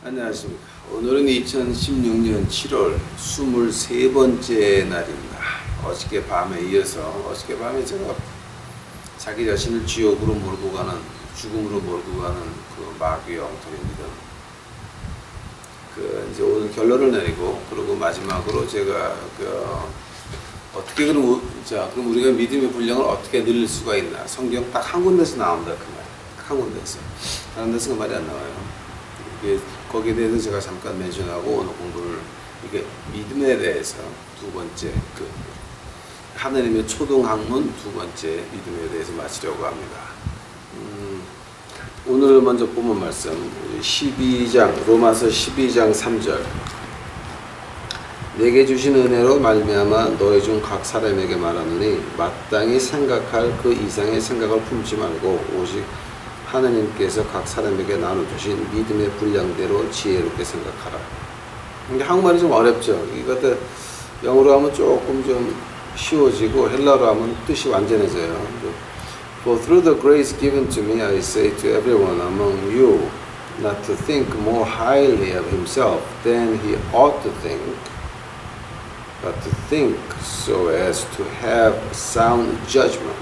안녕하십니까. 오늘은 2016년 7월 23번째 날입니다. 어저께 밤에 이어서 어저께 밤에 제가 자기 자신을 지옥으로 몰고 가는, 죽음으로 몰고 가는 그 마귀의 엉터리입니다. 이제 오늘 결론을 내리고, 그리고 마지막으로 제가 어떻게 그럼 우리가 믿음의 분량을 어떻게 늘릴 수가 있나? 성경 딱 한 군데서 나온다 그 말. 한 군데서. 다른 데서 그 말이 안 나와요. 거기에 대해서 제가 잠깐 멘션하고 오늘 공부를 이게 믿음에 대해서 두 번째 하나님의 초등학문 두 번째 믿음에 대해서 마치려고 합니다. 오늘 먼저 본문 말씀 12장 로마서 12장 3절 내게 주신 은혜로 말미암아 너희 중 각 사람에게 말하노니 마땅히 생각할 그 이상의 생각을 품지 말고 오직 하나님께서 각 사람에게 나눠주신 믿음의 분량대로 지혜롭게 생각하라. 근데 한국말이 좀 어렵죠. 이것도 영어로 하면 조금 좀 쉬워지고 헬라어로 하면 뜻이 완전해져요. For through the grace given to me, I say to everyone among you not to think more highly of himself than he ought to think, but to think so as to have sound judgment.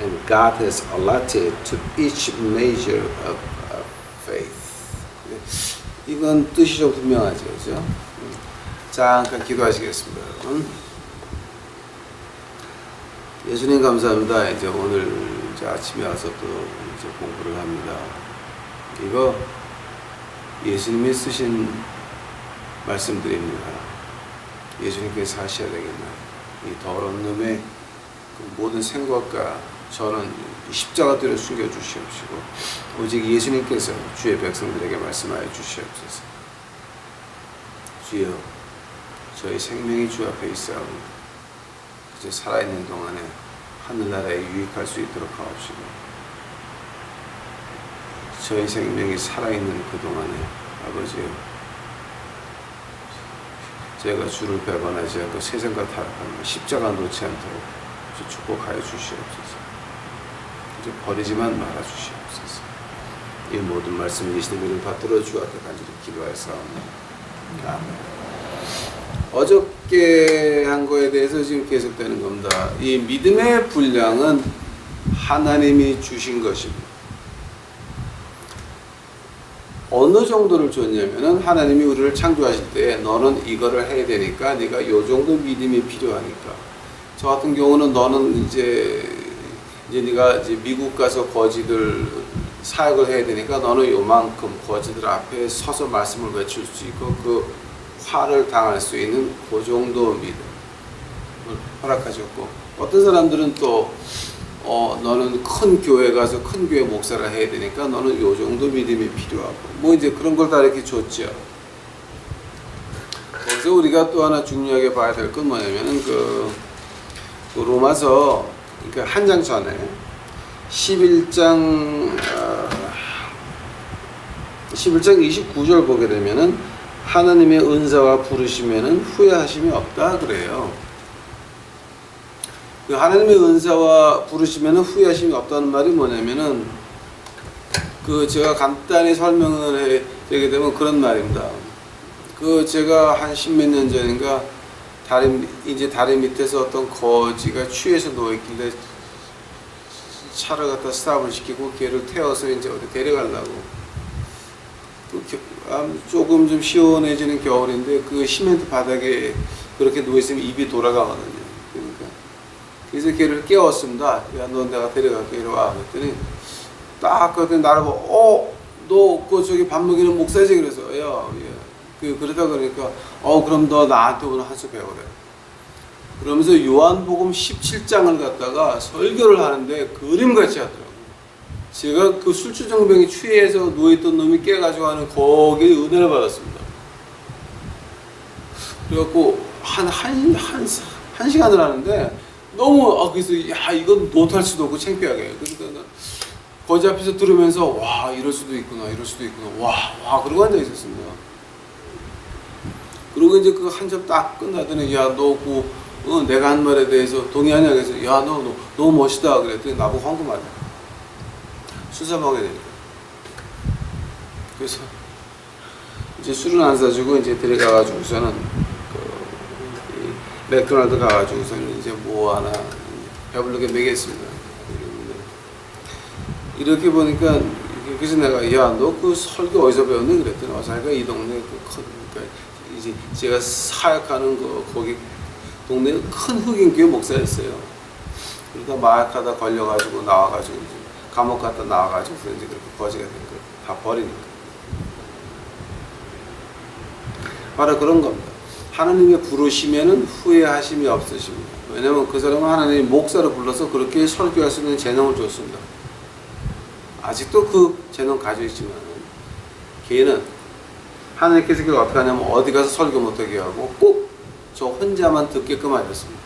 And God has allotted to each measure of faith. 이건 뜻이 좀 분명하죠, 그죠? 잠깐 기도하시겠습니다, 여러분. 예수님 감사합니다. 이제 오늘 이제 아침에 와서 또 이제 공부를 합니다. 이거 예수님이 쓰신 말씀들입니다. 예수님께서 하셔야 되겠나요? 이 더러운 놈의 그 모든 생각과 저는 십자가들을 숨겨주시옵시고 오직 예수님께서 주의 백성들에게 말씀하여 주시옵소서. 주여, 저희 생명이 주 앞에 있사오니 이제 살아있는 동안에 하늘나라에 유익할 수 있도록 하옵시고 저희 생명이 살아있는 그 동안에 아버지여 제가 주를 배반하지 않고 세상과 타락하는 십자가 놓지 않도록 축복하여 주시옵소서. 이제 버리지만 말아 주시옵소서. 이 모든 말씀 계시는 이름 받들어 주 앞에 간절히 기도하였사옵나다. 아멘. 어저께 한 거에 대해서 지금 계속되는 겁니다. 이 믿음의 분량은 하나님이 주신 것입니다. 어느 정도를 줬냐면은 하나님이 우리를 창조하실 때 너는 이거를 해야 되니까 네가 요 정도 믿음이 필요하니까 저 같은 경우는 너는 이제 네가 이제 미국 가서 거지들 사역을 해야 되니까 너는 요만큼 거지들 앞에 서서 말씀을 외칠 수 있고 그 화를 당할 수 있는 그 정도 믿음을 허락하셨고 어떤 사람들은 또 너는 큰 교회 가서 큰 교회 목사를 해야 되니까 너는 요 정도 믿음이 필요하고 뭐 이제 그런 걸 다 이렇게 줬죠. 그래서 우리가 또 하나 중요하게 봐야 될 건 뭐냐면은 그 로마서 한 장 전에 11장 29절 보게 되면은 하나님의 은사와 부르심에는 후회하심이 없다 그래요. 그 하나님의 은사와 부르심에는 후회하심이 없다는 말이 뭐냐면은 그 제가 간단히 설명을 해 드리게 되면 그런 말입니다. 그 제가 한 십몇 년 전인가 다리 밑에서 어떤 거지가 취해서 누워있길래 차를 갖다 스탑을 시키고 걔를 태워서 이제 어디 데려가려고 조금 좀 시원해지는 겨울인데 그 시멘트 바닥에 그렇게 누워있으면 입이 돌아가거든요. 그러니까 그래서 걔를 깨웠습니다. 야, 너 내가 데려갈게 이리 와. 그랬더니 딱 그랬더니 나를 보고 너 그 저기 밥 먹이는 목사지 그래서 야 그러다 그러니까 그럼 너 나한테 오늘 한 수 배우래. 그러면서 요한복음 17장을 갖다가 설교를 하는데 그림같이 하더라고요. 제가 그 술주정뱅이 취해서 누워있던 놈이 깨가지고 하는 거기에 은혜를 받았습니다. 그래갖고 한 시간을 하는데 너무 그래서 야 이건 못할 수도 없고 창피하게 그러니까 거지 앞에서 들으면서 와 이럴 수도 있구나 와 그러고 앉아 있었습니다. 그리고 이제 그 한 점 딱 끝나더니 야 너 내가 한 말에 대해서 동의하냐 그래서 야 너 너무 멋있다 그랬더니 나보고 황금하냐 수사하게 되니까 그래서 이제 술은 안 사주고 이제 데려가가지고서는 그 맥도날드 가가지고서는 이제 뭐 하나 배부르게 먹였습니다. 이렇게 보니까 그래서 내가 야 너 그 설교 어디서 배웠니 그랬더니 자기가 이 동네 그러니까 이제 제가 사역하는 그 거기 동네 큰 흑인교회 목사였어요. 그러다 마약하다 걸려가지고 나와가지고 이제 감옥 갔다 나와가지고 이제 그렇게 거지가 된 거예요. 다 버리니까. 바로 그런 겁니다. 하나님의 부르시면은 후회하심이 없으십니다. 왜냐면 그 사람은 하나님이 목사로 불러서 그렇게 설교할 수 있는 재능을 줬습니다. 아직도 그 재능 가지고 있지만 걔는 하나님께서 그걸 어떻게 하냐면 어디 가서 설교 못하게 하고 꼭 저 혼자만 듣게끔 하셨습니다.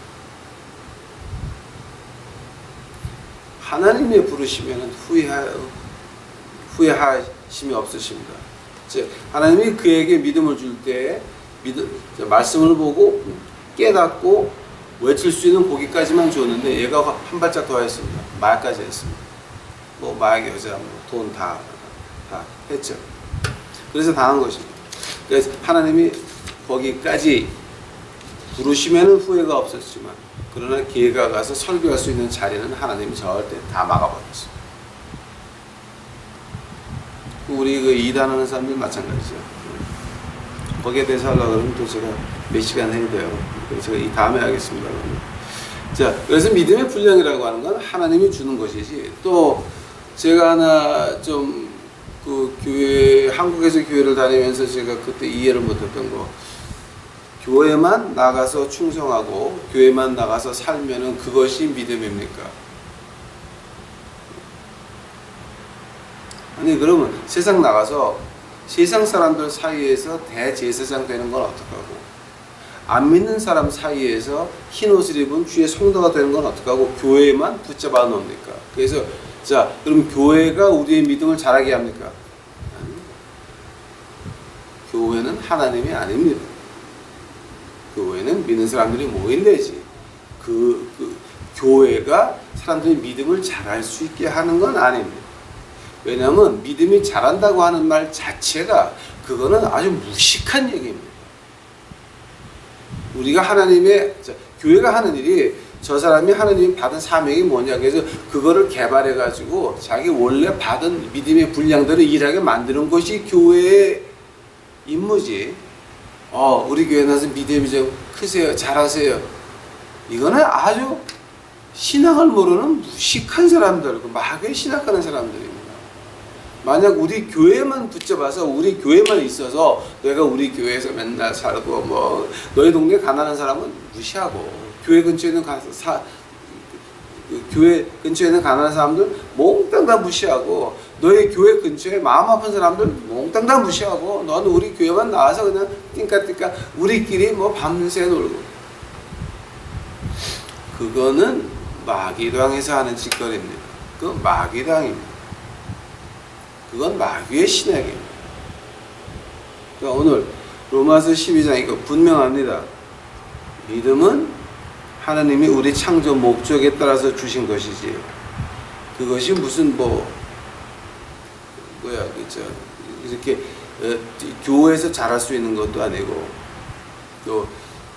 하나님의 부르시면 후회하심이 없으십니다. 즉 하나님이 그에게 믿음을 줄 때 말씀을 보고 깨닫고 외칠 수 있는 고기까지만 줬는데 얘가 한 발짝 더 했습니다. 마약까지 했습니다. 뭐 마약 여자 돈 다 했죠. 그래서 당한 것입니다. 그래서 하나님이 거기까지 부르시면은 후회가 없었지만 그러나 걔가 가서 설교할 수 있는 자리는 하나님이 절대 다 막아버렸어요. 우리 그 이단하는 사람들 마찬가지죠. 거기에 대해서 하려고 그러면 또 제가 몇 시간 해야 돼요. 제가 이 다음에 하겠습니다. 자, 그래서 믿음의 분량이라고 하는 건 하나님이 주는 것이지 또 제가 하나 좀 그 교회 한국에서 교회를 다니면서 제가 그때 이해를 못했던 거 교회만 나가서 충성하고 교회만 나가서 살면은 그것이 믿음입니까? 아니 그러면 세상 나가서 세상 사람들 사이에서 대제사장 되는 건 어떡하고 안 믿는 사람 사이에서 흰 옷을 입은 주의 성도가 되는 건 어떡하고 교회만 붙잡아 놓습니까? 그래서 자 그럼 교회가 우리의 믿음을 자라게 합니까? 아니. 교회는 하나님이 아닙니다. 교회는 믿는 사람들이 모인 데지. 그 교회가 사람들이 믿음을 자랄 수 있게 하는 건 아닙니다. 왜냐하면 믿음이 자란다고 하는 말 자체가 그거는 아주 무식한 얘기입니다. 우리가 교회가 하는 일이 저 사람이 하나님이 받은 사명이 뭐냐 그래서 그거를 개발해 가지고 자기 원래 받은 믿음의 분량대로 일하게 만드는 것이 교회의 임무지. 우리 교회 나서 믿음이 좀 크세요, 잘하세요. 이거는 아주 신앙을 모르는 무식한 사람들, 마귀에 신학하는 사람들입니다. 만약 우리 교회만 붙잡아서 우리 교회만 있어서 내가 우리 교회에서 맨날 살고 뭐 너희 동네 가난한 사람은 무시하고 교회 근처에 있는 교회 근처에 있는 가난한 사람들 몽땅 다 무시하고 너희 교회 근처에 마음 아픈 사람들 몽땅 다 무시하고 너는 우리 교회만 나와서 그냥 띵까띵까 우리끼리 뭐 밤새 놀고 그거는 마귀당에서 하는 짓거리입니다. 그건 마귀당입니다. 그건 마귀의 신학입니다. 그러니까 오늘 로마서 12장 이거 분명합니다. 믿음은 하나님이 우리 창조 목적에 따라서 주신 것이지 그것이 무슨 이렇게 교회에서 자랄 수 있는 것도 아니고 또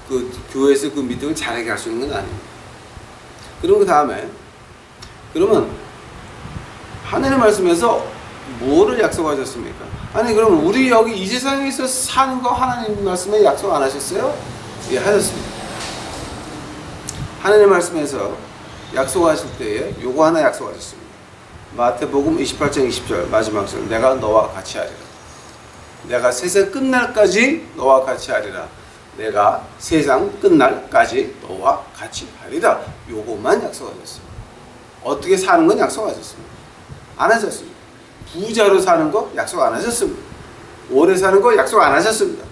그 교회에서 그 믿음을 자라게 할 수 있는 건 아닙니다. 그럼 그 다음에 그러면 하나님의 말씀에서 뭐를 약속하셨습니까? 아니 그러면 우리 여기 이 세상에서 사는 거 하나님 말씀에 약속 안 하셨어요? 예, 하셨습니다. 하나님 말씀에서 약속하실 때에 요거 하나 약속하셨습니다. 마태복음 28장 20절 마지막 절 내가 너와 같이 하리라. 내가 세상 끝날까지 너와 같이 하리라. 내가 세상 끝날까지 너와 같이 하리라. 요거만 약속하셨습니다. 어떻게 사는 건 약속하셨습니다. 안 하셨습니다. 부자로 사는 거 약속 안 하셨습니다. 오래 사는 거 약속 안 하셨습니다.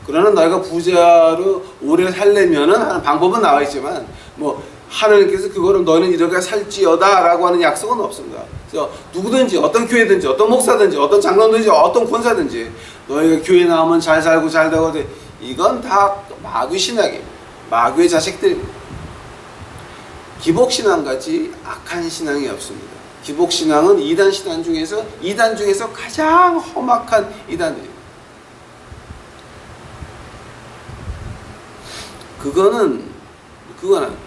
그러나 너희가 부자로 오래 살려면은 하는 방법은 나와 있지만 뭐 하나님께서 그거를 너희는 이렇게 살지어다 라고 하는 약속은 없습니다. 그래서 누구든지 어떤 교회든지 어떤 목사든지 어떤 장로든지 어떤 권사든지 너희가 교회 나오면 잘 살고 잘 되고 이건 다 마귀 신학입니다. 마귀의 자식들입니다. 기복신앙같이 악한 신앙이 없습니다. 기복신앙은 이단 중에서 가장 험악한 이단들입니다. 그거는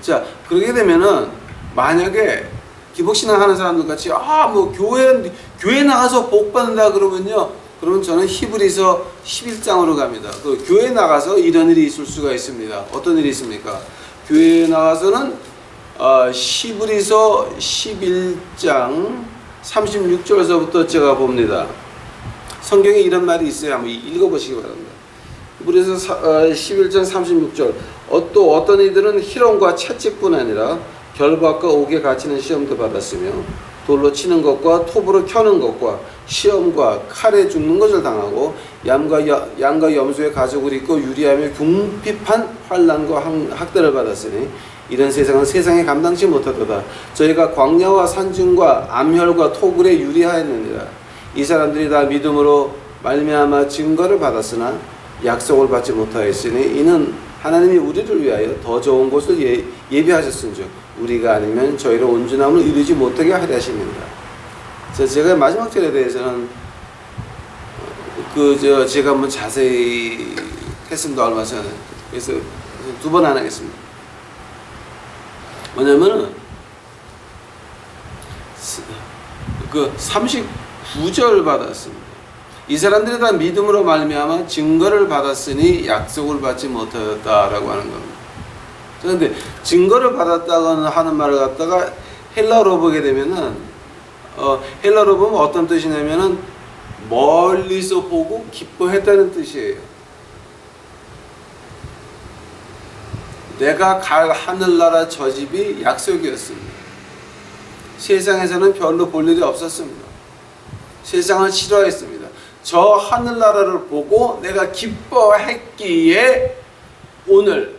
자, 그러게 되면은 만약에 기복신앙 하는 사람들 같이 뭐 교회 나가서 복 받는다 그러면요, 그러면 저는 히브리서 11장으로 갑니다. 그 교회 나가서 이런 일이 있을 수가 있습니다. 어떤 일이 있습니까? 교회에 나가서는 히브리서 11장 36절서부터 제가 봅니다. 성경에 이런 말이 있어요. 한번 읽어보시기 바랍니다. 히브리서 11장 36절. 또 어떤 이들은 희롱과 채찍뿐 아니라 결박과 옥에 갇히는 시험도 받았으며 돌로 치는 것과 톱으로 켜는 것과 시험과 칼에 죽는 것을 당하고 양과 염소의 가죽을 입고 유리하며 궁핍한 환난과 학대를 받았으니 이런 세상은 세상에 감당치 못하도다. 저희가 광야와 산중과 암혈과 토굴에 유리하였느니라. 이 사람들이 다 믿음으로 말미암아 증거를 받았으나 약속을 받지 못하였으니 이는 하나님이 우리를 위하여 더 좋은 곳을 예비하셨은즉 우리가 아니면 저희를 온전함을 이루지 못하게 하려 하십니다. 제가 마지막 절에 대해서는 제가 한번 자세히 했습니다. 얼마 전에. 그래서 두 번 안 하겠습니다. 뭐냐면은 39절 받았습니다. 이 사람들이 다 믿음으로 말미암아 증거를 받았으니 약속을 받지 못하였다라고 하는 겁니다. 그런데 증거를 받았다고 하는 말을 갖다가 헬라어로 보게 되면은 헬라어로 보면 어떤 뜻이냐면은 멀리서 보고 기뻐했다는 뜻이에요. 내가 갈 하늘나라 저 집이 약속이었습니다. 세상에서는 별로 볼 일이 없었습니다. 세상을 싫어했습니다. 저 하늘나라를 보고 내가 기뻐했기에 오늘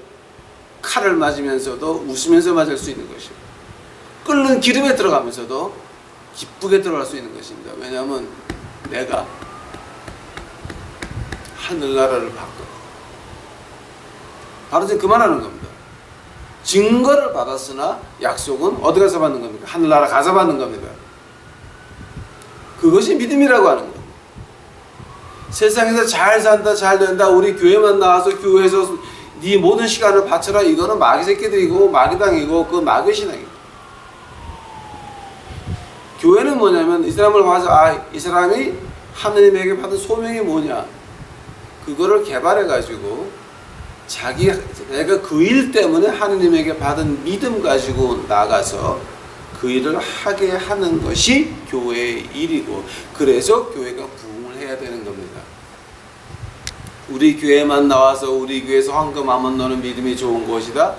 칼을 맞으면서도 웃으면서 맞을 수 있는 것입니다. 끓는 기름에 들어가면서도 기쁘게 들어갈 수 있는 것입니다. 왜냐하면 내가 하늘나라를 봤거든. 바로 지금 그 말하는 겁니다. 증거를 받았으나 약속은 어디 가서 받는 겁니까? 하늘나라 가서 받는 겁니다. 그것이 믿음이라고 하는 겁니다. 세상에서 잘 산다, 잘 된다, 우리 교회만 나와서 교회에서 네 모든 시간을 바쳐라, 이거는 마귀 새끼들이고 마귀당이고 그 마귀 신앙이고. 교회는 뭐냐면 이 사람을 봐서 이 사람이 하느님에게 받은 소명이 뭐냐, 그거를 개발해 가지고 내가 그 일 때문에 하느님에게 받은 믿음 가지고 나가서 그 일을 하게 하는 것이 교회의 일이고, 그래서 교회가 부흥을 해야 되는 겁니다. 우리 교회만 나와서 우리 교회에서 황금 아몬 너는 믿음이 좋은 것이다,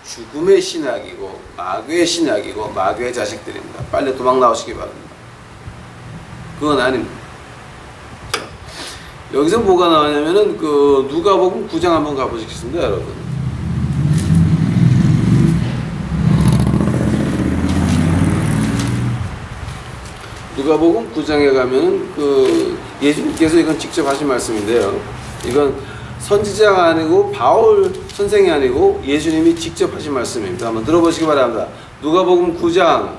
죽음의 신학이고 마귀의 신학이고 마귀의 자식들입니다. 빨리 도망 나오시기 바랍니다. 그건 아닙니다. 여기서 뭐가 나오냐면은 누가복음 9장 한번 가보시겠습니다, 여러분. 누가복음 9장에 가면은 예수님께서 이건 직접 하신 말씀인데요. 이건 선지자가 아니고 바울 선생이 아니고 예수님이 직접 하신 말씀입니다. 한번 들어보시기 바랍니다. 누가복음 9장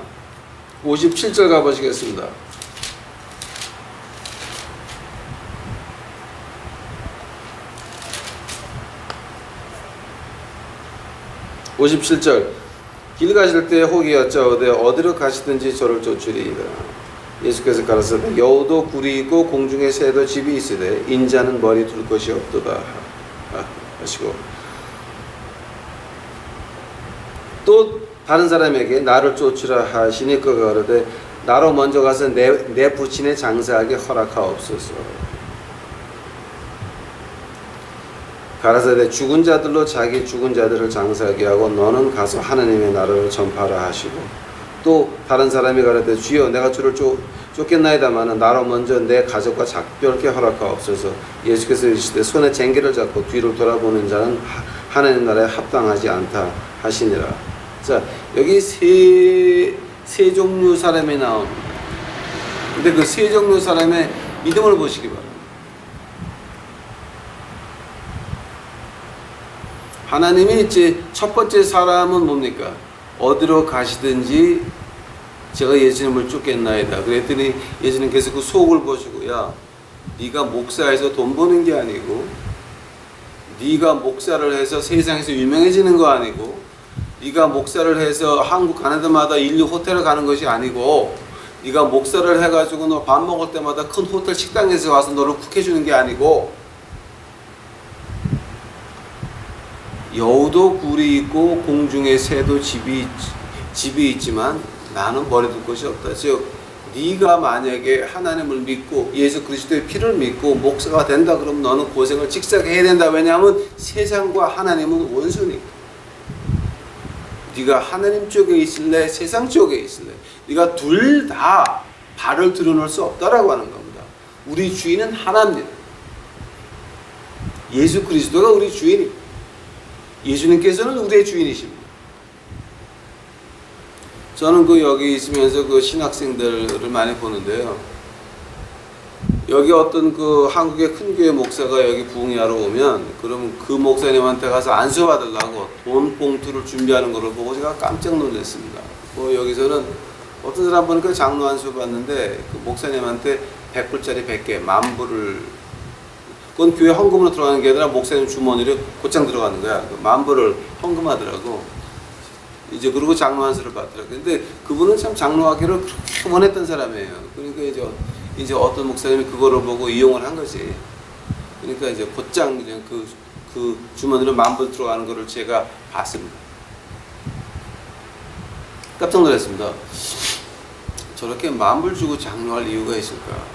57절 가보시겠습니다. 57절. 길 가실 때 혹이 여짜오되 어디로 가시든지 저를 쫓으리이다. 예수께서 가라사대 여우도 굴이 있고 공중에 새도 집이 있으되 인자는 머리 둘 것이 없도다 하시고, 또 다른 사람에게 나를 쫓으라 하시니 그가 가로되 나로 먼저 가서 내 부친의 장사하게 허락하옵소서. 가라사대 죽은 자들로 자기 죽은 자들을 장사하게 하고 너는 가서 하나님의 나라를 전파하라 하시고, 또 다른 사람이 가라되 주여 내가 주를 쫓겠나이다마는 나로 먼저 내 가족과 작별케 허락하옵소서. 예수께서 이르시되 손에 쟁기를 잡고 뒤를 돌아보는 자는 하나님 나라에 합당하지 않다 하시니라. 자, 여기 세 종류 사람이 나옵니다. 근데 그 세 종류 사람의 믿음을 보시기 바랍니다. 하나님이 이제 첫 번째 사람은 뭡니까? 어디로 가시든지 제가 예수님을 쫓겠나이다. 그랬더니 예수님께서 그 속을 보시고, 야, 네가 목사에서 돈 버는 게 아니고 네가 목사를 해서 세상에서 유명해지는 거 아니고, 네가 목사를 해서 한국 가는 데마다 인류 호텔을 가는 것이 아니고, 네가 목사를 해가지고 너 밥 먹을 때마다 큰 호텔 식당에서 와서 너를 쿡해주는 게 아니고, 여우도 굴이 있고 공중의 새도 집이 있지만 나는 버려둘 것이 없다. 즉 네가 만약에 하나님을 믿고 예수 그리스도의 피를 믿고 목사가 된다 그러면 너는 고생을 직사게 해야 된다. 왜냐하면 세상과 하나님은 원수니까. 네가 하나님 쪽에 있을래 세상 쪽에 있을래, 네가 둘 다 발을 드러낼 수 없다라고 하는 겁니다. 우리 주인은 하나님, 예수 그리스도가 우리 주인입니다. 예수님께서는 우리의 주인이십니다. 저는 여기 있으면서 신학생들을 많이 보는데요. 여기 어떤 한국의 큰 교회 목사가 여기 부흥회하러 오면, 그러면 그 목사님한테 가서 안수 받으려고 돈 봉투를 준비하는 것을 보고 제가 깜짝 놀랐습니다. 여기서는 어떤 사람 보니까 장로 안수 받는데 그 목사님한테 100불짜리 100개, 10,000불을, 그건 교회 헌금으로 들어가는 게 아니라 목사님 주머니로 곧장 들어가는 거야. 10,000불을 헌금하더라고. 이제 그러고 장로 안수를 받더라고. 근데 그분은 참 장로하기를 그렇게 원했던 사람이에요. 그러니까 이제 어떤 목사님이 그거를 보고 이용을 한 거지. 그러니까 이제 곧장 그냥 그 주머니로 10,000불 들어가는 거를 제가 봤습니다. 깜짝 놀랐습니다. 저렇게 10,000불 주고 장로할 이유가 있을까?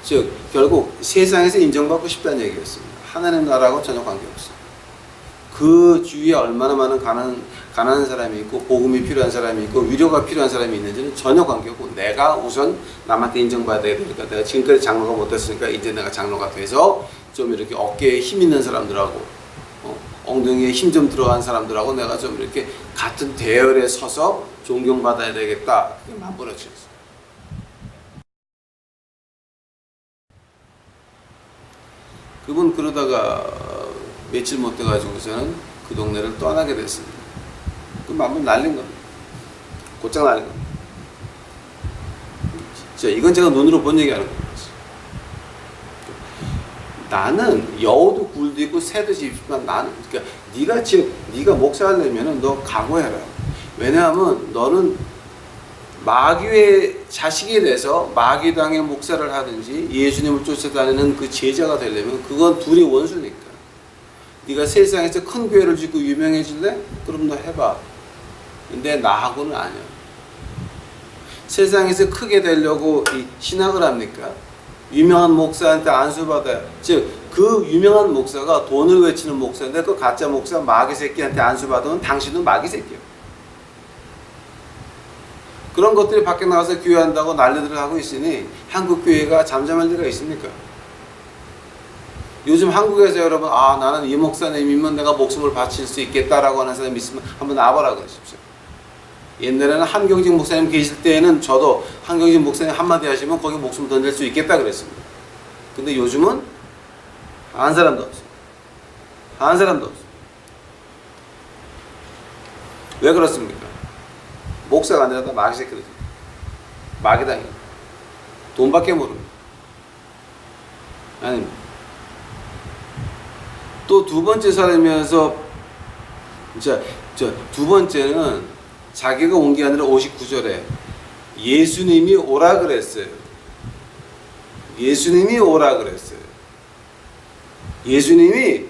즉 결국 세상에서 인정받고 싶다는 얘기였습니다. 하나님 나라하고 전혀 관계없어요. 그 주위에 얼마나 많은 가난한 사람이 있고 복음이 필요한 사람이 있고 위로가 필요한 사람이 있는지는 전혀 관계없고, 내가 우선 남한테 인정받아야 되니까, 내가 지금까지 장로가 못했으니까 이제 내가 장로가 돼서 좀 이렇게 어깨에 힘 있는 사람들하고 엉덩이에 힘 좀 들어간 사람들하고 내가 좀 이렇게 같은 대열에 서서 존경받아야 되겠다. 그게 만들어졌어요. 그분 그러다가 며칠 못 돼가지고서는 그 동네를 떠나게 됐습니다. 그럼 한번 날린 겁니다. 곧장 날린 겁니다. 진짜 이건 제가 눈으로 본 얘기하는 겁니다. 나는 여우도 굴도 있고 새도 있지만 나는, 그러니까 네가 목사하려면은 너 각오해라. 왜냐하면 너는 마귀의 자식이 돼서 마귀당의 목사를 하든지 예수님을 쫓아다니는 그 제자가 되려면 그건 둘이 원수니까. 네가 세상에서 큰 교회를 짓고 유명해질래? 그럼 너 해봐. 근데 나하고는 아니야. 세상에서 크게 되려고 신학을 합니까? 유명한 목사한테 안수받아요. 즉 그 유명한 목사가 돈을 외치는 목사인데 그 가짜 목사 마귀 새끼한테 안수받으면 당신도 마귀 새끼야. 그런 것들이 밖에 나가서 교회한다고 난리들을 하고 있으니 한국 교회가 잠잠할 리가 있습니까? 요즘 한국에서 여러분, 나는 이 목사님이면 내가 목숨을 바칠 수 있겠다라고 하는 사람이 있으면 한번 나와보라 그러십시오. 옛날에는 한경직 목사님 계실 때에는 저도 한경직 목사님 한마디 하시면 거기 목숨 던질 수 있겠다 그랬습니다. 근데 요즘은 한 사람도 없어요. 한 사람도 없어요. 왜 그렇습니까? 목사가 아니라 다 마귀 새끼들이죠. 마귀당이에요. 돈밖에 모릅니다. 아닙니다. 또 두 번째 사람이면서 두 번째는 자기가 온 게 아니라 59절에 예수님이 오라 그랬어요. 예수님이 오라 그랬어요. 예수님이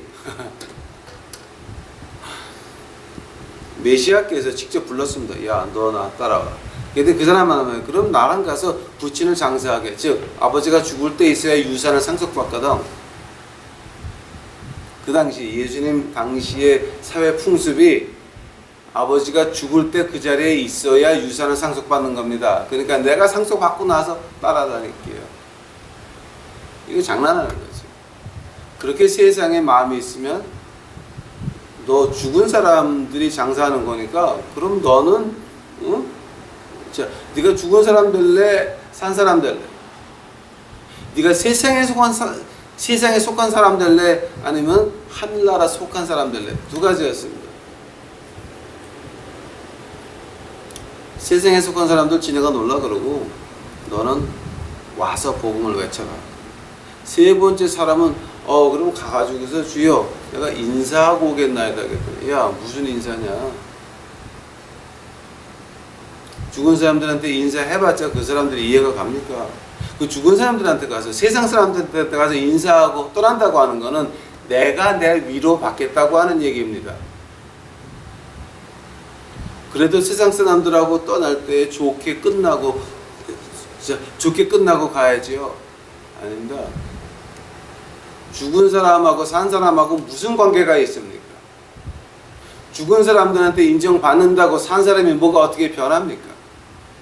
메시아께서 직접 불렀습니다. 야, 너 나 따라와. 근데 그 사람만 하면 그럼 나랑 가서 부친을 장사하게. 즉 아버지가 죽을 때 있어야 유산을 상속받거든. 그 당시 예수님 당시의 사회 풍습이 아버지가 죽을 때 그 자리에 있어야 유산을 상속받는 겁니다. 그러니까 내가 상속받고 나서 따라다닐게요. 이거 장난하는 거죠. 그렇게 세상에 마음이 있으면 너 죽은 사람들이 장사하는 거니까 그럼 너는 네가 죽은 사람 될래? 산 사람 될래? 네가 세상에 속한 사람 될래? 아니면 하늘나라 속한 사람 될래? 두 가지였습니다. 세상에 속한 사람들 지네가 놀라 그러고 너는 와서 복음을 외쳐라. 세 번째 사람은 그럼 가가지고서 주여 내가 인사하고 오겠나이다 그랬더니 야 무슨 인사냐. 죽은 사람들한테 인사해봤자 그 사람들이 이해가 갑니까? 그 죽은 사람들한테 가서 세상 사람들한테 가서 인사하고 떠난다고 하는 거는 내가 내 위로 받겠다고 하는 얘기입니다. 그래도 세상 사람들하고 떠날 때 좋게 끝나고 가야지요. 아닙니다. 죽은 사람하고 산 사람하고 무슨 관계가 있습니까? 죽은 사람들한테 인정받는다고 산 사람이 뭐가 어떻게 변합니까?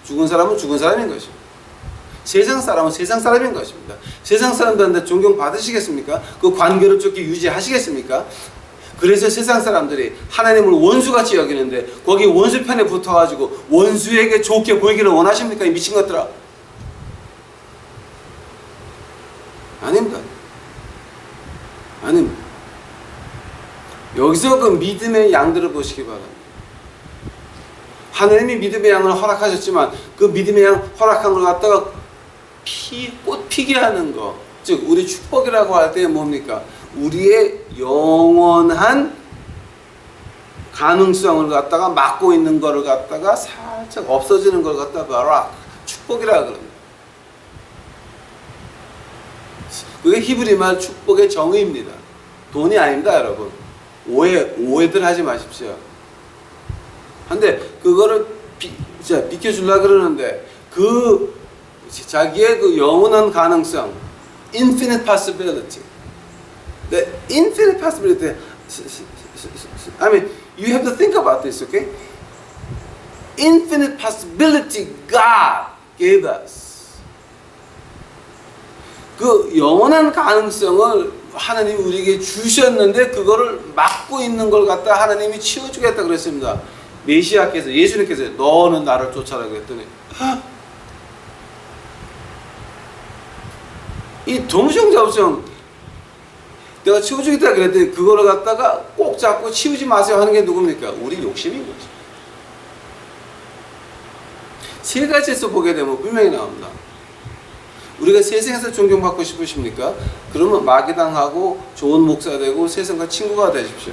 죽은 사람은 죽은 사람인 것입니다. 세상 사람은 세상 사람인 것입니다. 세상 사람들한테 존경받으시겠습니까? 그 관계를 좋게 유지하시겠습니까? 그래서 세상 사람들이 하나님을 원수같이 여기는데 거기 원수 편에 붙어가지고 원수에게 좋게 보이기를 원하십니까? 이 미친 것들아. 아닙니다. 아닙니다. 여기서 그 믿음의 양들을 보시기 바랍니다. 하나님이 믿음의 양을 허락하셨지만 그 믿음의 양 허락한 걸 갖다가 꽃 피게 하는 거, 즉 우리 축복이라고 할 때 뭡니까? 우리의 영원한 가능성을 갖다가 막고 있는 거를 갖다가 살짝 없어지는 걸 갖다가 바락 축복이라 그럽니다. 그게 히브리 말 축복의 정의입니다. 돈이 아닙니다, 여러분. 오해들 하지 마십시오. 근데 그거를 비켜주려고 그러는데 자기의 그 영원한 가능성, infinite possibility. The infinite possibility. I mean, you have to think about this, okay? Infinite possibility God gave us. 그 영원한 가능성을 하나님이 우리에게 주셨는데 그거를 막고 있는 걸 갖다 하나님이 치워주겠다 그랬습니다. 메시아께서, 예수님께서 너는 나를 쫓아라 그랬더니 이 동정잡정 내가 치워주겠다 그랬더니 그거를 갖다가 꼭 잡고 치우지 마세요 하는 게 누굽니까? 우리 욕심인 거죠. 세 가지에서 보게 되면 분명히 나옵니다. 우리가 세상에서 존경받고 싶으십니까? 그러면 마귀당하고 좋은 목사 되고 세상과 친구가 되십시오.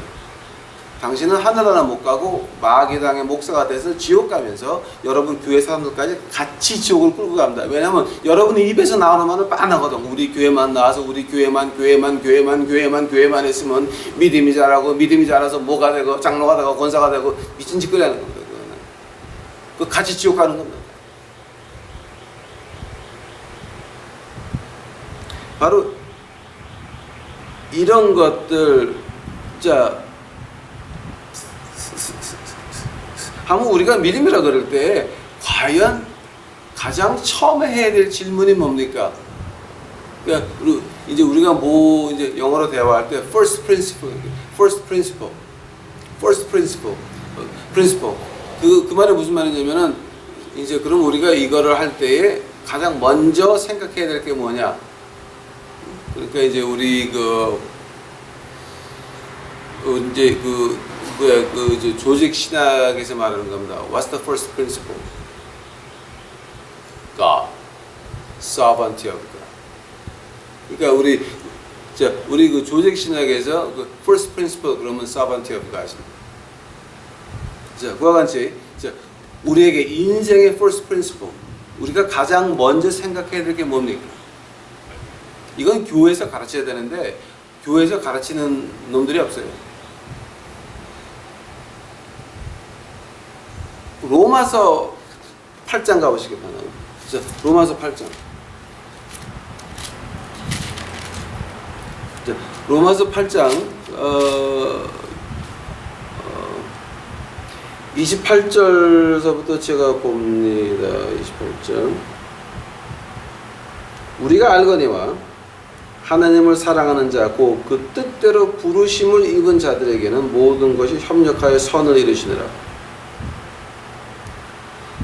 당신은 하늘나라 못 가고 마귀당의 목사가 돼서 지옥 가면서 여러분 교회 사람들까지 같이 지옥을 끌고 갑니다. 왜냐하면 여러분의 입에서 나오는 말은 빤하거든. 우리 교회만 나와서 우리 교회만 했으면 믿음이 자라서 뭐가 되고 장로가 되고 권사가 되고 미친 짓거리 하는 겁니다. 그 같이 지옥 가는 겁니다. 바로 이런 것들 한번 우리가 믿음이라 그럴 때 과연 가장 처음에 해야 될 질문이 뭡니까? 그러니까 이제 우리가 이제 영어로 대화할 때 first principle. 그 말이 무슨 말이냐면은 이제 그럼 우리가 이거를 할 때에 가장 먼저 생각해야 될 게 뭐냐? 그러니까 이제 우리 이제 조직 신학에서 말하는 겁니다. What's the first principle? God, sovereignty of God. 그러니까 우리 그 조직 신학에서 그 first principle 그러면 sovereignty of God입니다. 자, 그와 같이 우리에게 인생의 first principle, 우리가 가장 먼저 생각해야 될 게 뭡니까? 이건 교회에서 가르쳐야 되는데 교회에서 가르치는 놈들이 없어요. 로마서 8장 가보시기 바랍니다. 로마서 8장. 로마서 8장 28절서부터 제가 봅니다. 28절. 우리가 알거니와 하나님을 사랑하는 자, 곧 그 뜻대로 부르심을 입은 자들에게는 모든 것이 협력하여 선을 이루시느라.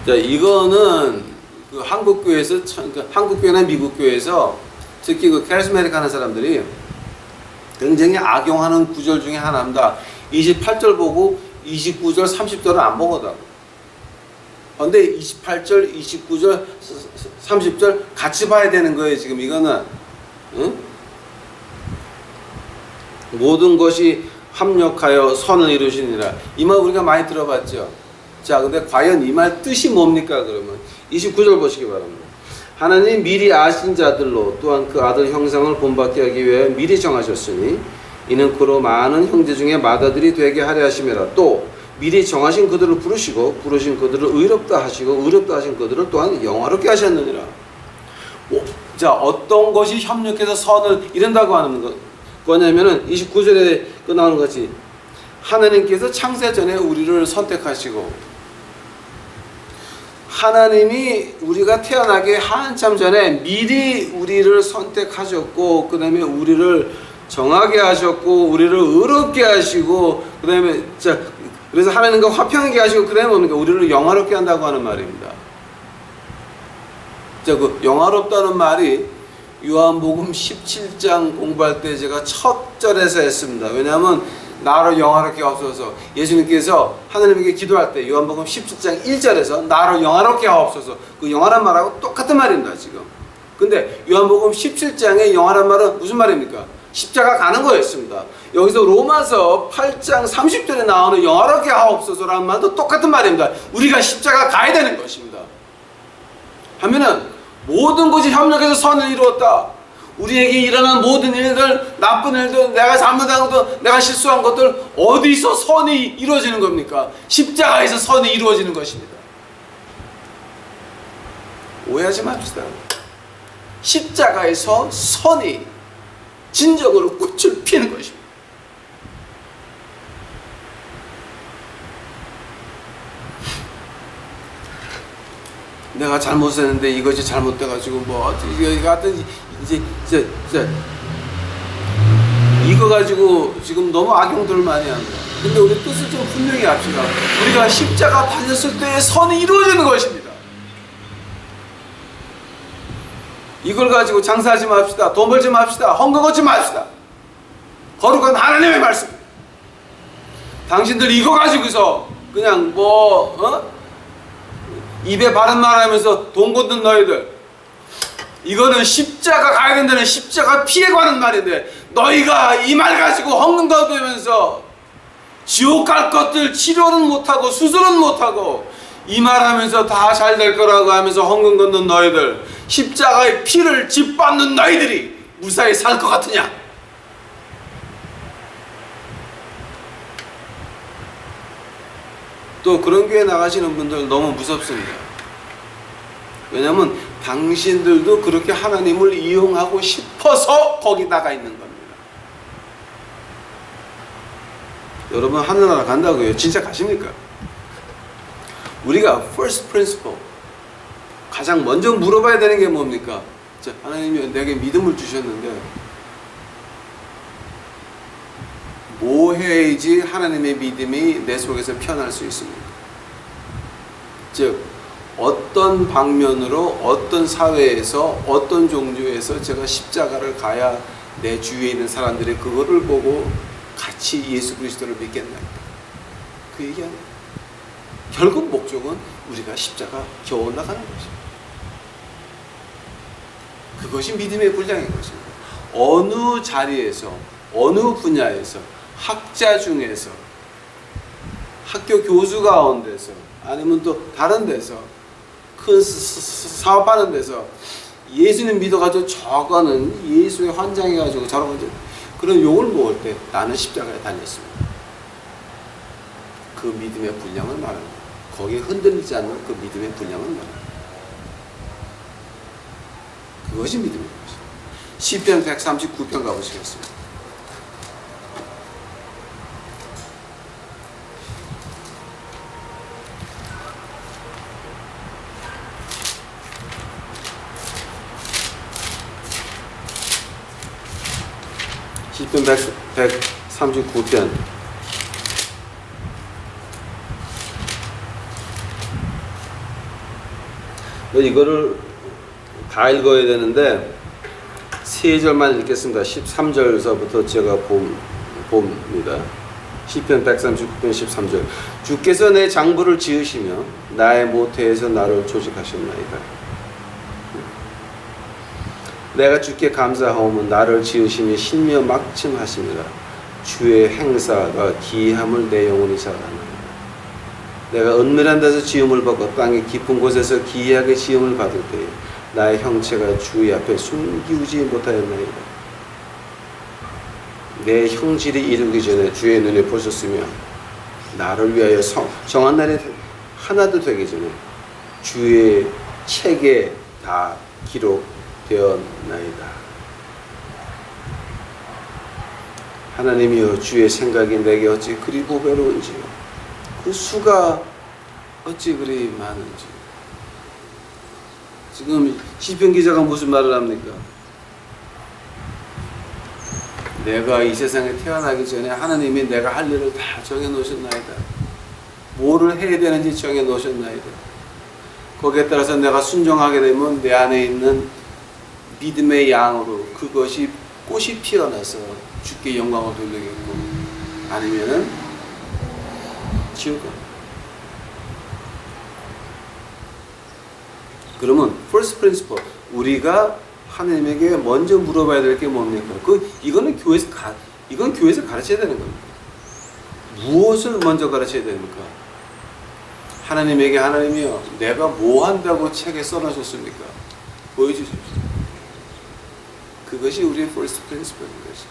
자, 이거는 그 한국교회에서, 한국교회나 미국교회에서 특히 그 카리스마틱 하는 사람들이 굉장히 악용하는 구절 중에 하나입니다. 28절 보고 29절, 30절은 안 보거든. 그런데 28절, 29절, 30절 같이 봐야 되는 거예요, 지금 이거는. 응? 모든 것이 합력하여 선을 이루시니라. 이 말 우리가 많이 들어봤죠. 자, 근데 과연 이 말 뜻이 뭡니까? 그러면 29절 보시기 바랍니다. 하나님 미리 아신 자들로 또한 그 아들 형상을 본받게 하기 위해 미리 정하셨으니 이는 그로 많은 형제 중에 맏아들이 되게 하려 하심이라. 또 미리 정하신 그들을 부르시고 부르신 그들을 의롭다 하시고 의롭다 하신 그들을 또한 영화롭게 하셨느니라. 자, 어떤 것이 협력해서 선을 이룬다고 하는 거냐면은 29절에 나오는 것이 하나님께서 창세 전에 우리를 선택하시고 하나님이 우리가 태어나기 한참 전에 미리 우리를 선택하셨고 그 다음에 우리를 정하게 하셨고 우리를 의롭게 하시고 그 다음에 그래서 하나님과 화평하게 하시고 그 다음에 뭡니까? 우리를 영화롭게 한다고 하는 말입니다. 자, 그 영화롭다는 말이 요한복음 17장 공부할 때 제가 첫 절에서 했습니다. 왜냐하면 나로 영화롭게 하옵소서. 예수님께서 하나님에게 기도할 때 요한복음 17장 1절에서 나로 영화롭게 하옵소서. 그 영화란 말하고 똑같은 말입니다. 지금. 근데 요한복음 17장의 영화란 말은 무슨 말입니까? 십자가 가는 거였습니다. 여기서 로마서 8장 30절에 나오는 영화롭게 하옵소서라는 말도 똑같은 말입니다. 우리가 십자가 가야 되는 것입니다. 하면은 모든 것이 협력해서 선을 이루었다. 우리에게 일어난 모든 일들, 나쁜 일들, 내가 잘못한 것들, 내가 실수한 것들 어디서 선이 이루어지는 겁니까? 십자가에서 선이 이루어지는 것입니다. 오해하지 맙시다. 십자가에서 선이 진정으로 꽃을 피는 것입니다. 내가 잘못했는데 이것이 잘못돼가지고 이거 하여튼 이제 이거 가지고 지금 너무 악용들을 많이 합니다. 근데 우리 뜻을 좀 분명히 합시다. 우리가 십자가 달렸을 때의 선이 이루어지는 것입니다. 이걸 가지고 장사하지 맙시다. 돈 벌지 맙시다. 헌금 걷지 맙시다. 거룩한 하나님의 말씀. 당신들 이거 가지고서 그냥 입에 바른 말 하면서 돈 걷는 너희들, 이거는 십자가 가야 된다는 십자가 피해 가는 말인데 너희가 이 말 가지고 헌금 걷으면서 지옥 갈 것들 치료는 못하고 수술은 못하고 이 말 하면서 다 잘 될 거라고 하면서 헌금 걷는 너희들, 십자가의 피를 짓밟는 너희들이 무사히 살 것 같으냐? 또 그런 교회 나가시는 분들 너무 무섭습니다. 왜냐하면 당신들도 그렇게 하나님을 이용하고 싶어서 거기 나가 있는 겁니다. 여러분 하늘나라 간다고요? 진짜 가십니까? 우리가 first principle, 가장 먼저 물어봐야 되는 게 뭡니까? 자, 하나님이 내게 믿음을 주셨는데 뭐 해야지 하나님의 믿음이 내 속에서 피어날 수 있습니까? 즉 어떤 방면으로 어떤 사회에서 어떤 종교에서 제가 십자가를 가야 내 주위에 있는 사람들이 그거를 보고 같이 예수 그리스도를 믿겠나, 그 얘기 아니에요. 결국 목적은 우리가 십자가 겨우 올라가는 것입니다. 그것이 믿음의 분량인 것입니다. 어느 자리에서 어느 분야에서 학자 중에서 학교 교수 가운데서 아니면 또 다른 데서 큰 사업하는 데서 예수님 믿어가지고 저거는 예수에 환장해가지고 저런 거죠. 그런 욕을 먹을 때 나는 십자가에 달렸습니다. 그 믿음의 분량을 말합니다. 거기에 흔들리지 않는 그 믿음의 분량을 말합니다. 그것이 믿음의 것입니다. 시편 139편 가보시겠습니다. 시편 139편 이거를 다 읽어야 되는데 세 절만 읽겠습니다. 13절서부터 제가 봅니다. 시편 139편 13절. 주께서 내 장부를 지으시며 나의 모태에서 나를 조직하셨나이다. 내가 주께 감사하오면 나를 지으심이 신며 막침하심이라. 주의 행사가 기이함을 내 영혼이 잘 아나이다. 내가 은밀한 데서 지음을 받고 땅의 깊은 곳에서 기이하게 지음을 받을 때에 나의 형체가 주의 앞에 숨기우지 못하였나이다. 내 형질이 이르기 전에 주의 눈에 보셨으며 나를 위하여 정한 날이 하나도 되기 전에 주의 책에 다 기록되었나이다. 하나님이여, 주의 생각이 내게 어찌 그리 보배로운지요, 그 수가 어찌 그리 많은지. 지금 시편 기자가 무슨 말을 합니까? 내가 이 세상에 태어나기 전에 하나님이 내가 할 일을 다 정해놓으셨나이다. 뭐를 해야 되는지 정해놓으셨나이다. 거기에 따라서 내가 순종하게 되면 내 안에 있는 믿음의 양으로 그것이 꽃이 피어나서 주께 영광을 돌리겠고, 아니면은 지옥 가. 그러면 first principle, 우리가 하나님에게 먼저 물어봐야 될 게 뭡니까? 이건 교회에서 가르쳐야 되는 겁니다. 무엇을 먼저 가르쳐야 됩니까? 하나님에게, 하나님이요, 내가 뭐 한다고 책에 써놓으셨습니까? 보여주십시오. 그것이 우리의 first principle인 것이.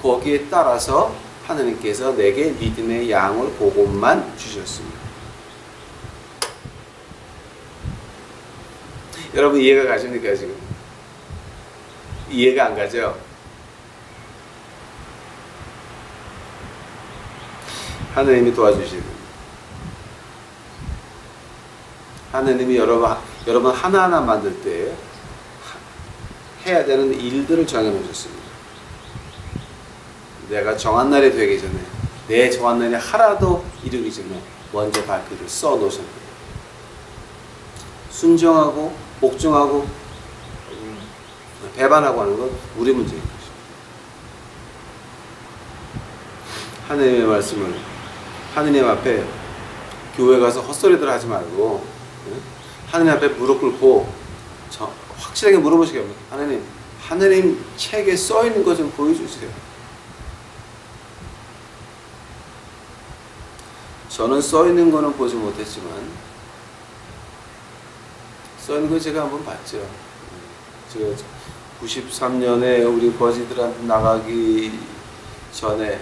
거기에 따라서 하나님께서 내게 믿음의 양을 그것만 주셨습니다. 여러분 이해가 가십니까? 지금 이해가 안 가죠? 하나님이 도와주시는, 하나님이 여러분 하나하나 만들 때 해야 되는 일들을 정해놓으셨습니다. 내가 정한 날이 되기 전에, 내 정한 날이 하나도 이루기 전에 먼저 발길을 써놓으셨습니다. 순종하고 복종하고 배반하고 하는 건 우리 문제인 것입니다. 하나님의 말씀을 하느님 앞에 교회 가서 헛소리들 하지 말고 하느님 앞에 무릎 꿇고 확실하게 물어보시기 바랍니다. 하나님 책에 써있는 것 좀 보여주세요. 저는 써있는 거는 보지 못했지만 써있는 거 제가 한번 봤죠. 제가 93년에 우리 버지들한테 나가기 전에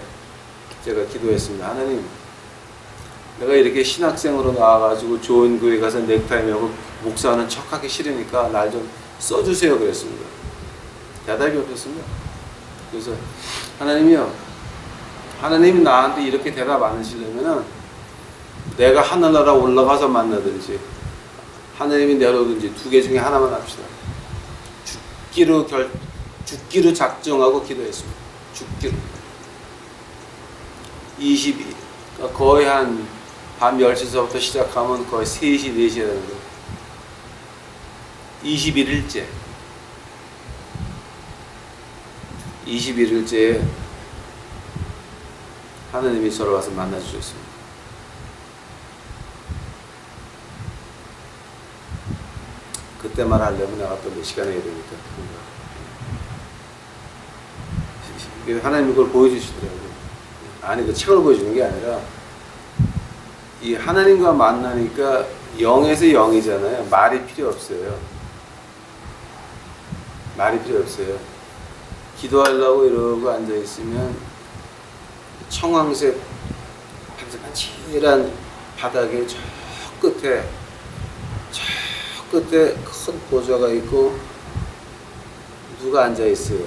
제가 기도했습니다. 하나님, 내가 이렇게 신학생으로 나와가지고 좋은 교회 가서 넥타이 메고 목사하는 척하기 싫으니까 날 좀 써주세요 그랬습니다. 대답이 없었습니다. 그래서 하나님이요, 하나님이 나한테 이렇게 대답 안 하시려면은 내가 하늘나라 올라가서 만나든지 하나님이 내려오든지 두 개 중에 하나만 합시다. 죽기로 작정하고 기도했습니다. 죽기로. 22, 거의 한 밤 10시서부터 시작하면 거의 3시, 4시에 되는 거예요. 21일째. 21일째에 하나님이 저를 와서 만나주셨습니다. 그때만 하려면 내가 또 몇 시간 해야 되니까. 하나님이 그걸 보여주시더라고요. 아니, 그 책을 보여주는 게 아니라 이 하나님과 만나니까 영에서 영이잖아요. 말이 필요 없어요. 말이 필요 없어요. 기도하려고 이러고 앉아있으면 청황색 반질반질한 바닥에 저 끝에 큰 보좌가 있고 누가 앉아있어요.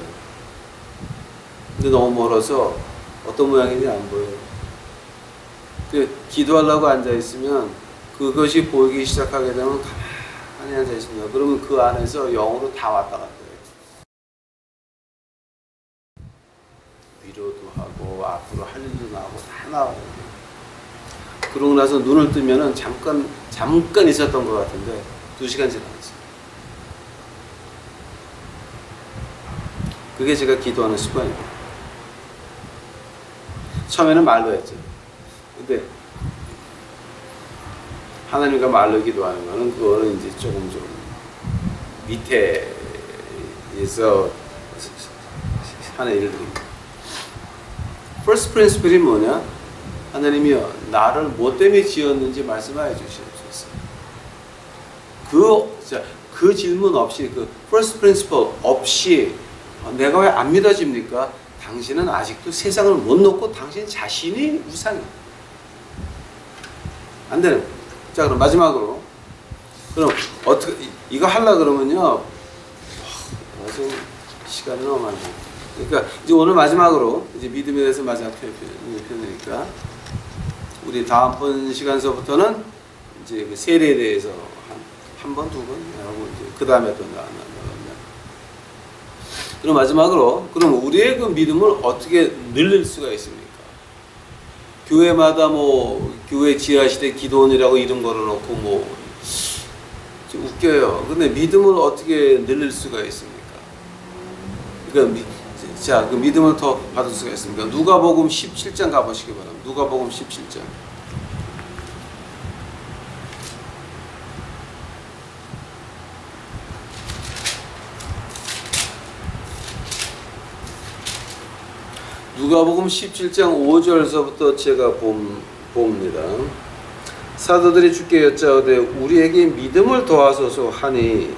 근데 너무 멀어서 어떤 모양인지 안 보여요. 기도하려고 앉아있으면 그것이 보이기 시작하게 되면 가만히 앉아있습니다. 그러면 그 안에서 영으로 다 왔다 갔다 해요. 위로도 하고 앞으로 할 일도 나오고 다 나와요. 그러고 나서 눈을 뜨면은 잠깐 있었던 것 같은데 2시간 지나갔어요. 그게 제가 기도하는 습관입니다. 처음에는 말로 했죠. 근데 하나님과 말로 기도하는 거는 그거는 이제 조금 좀 밑에서 하는 일들입니다. first principle이 뭐냐? 하나님이여 나를 뭐 때문에 지었는지 말씀하여 주시옵소서. 그 질문 없이 그 first principle 없이 내가 왜 안 믿어집니까? 당신은 아직도 세상을 못 놓고 당신 자신이 우상이야. 안 되는 거예요. 자, 그럼 마지막으로 그럼 어떻게 이거 하려 그러면요. 지금 시간이 너무 많네. 그러니까 이제 오늘 마지막으로 이제 믿음에 대해서 마지막 표현이니까 우리 다음번 시간서부터는 이제 그 세례에 대해서 한 번, 두 번 하고 이제 그 다음에 또 나가면. 그럼 마지막으로 그럼 우리의 그 믿음을 어떻게 늘릴 수가 있습니까? 교회마다 뭐 교회 지하시대 기도원이라고 이름 걸어놓고 뭐 좀 웃겨요. 근데 믿음을 어떻게 늘릴 수가 있습니까? 그러니까 그 믿음을 더 받을 수가 있습니까? 누가복음 17장 가보시기 바랍니다. 누가복음 17장. 누가복음 17장 5절서부터 제가 봅니다. 사도들이 주께 여짜오되 우리에게 믿음을 더하소서 하니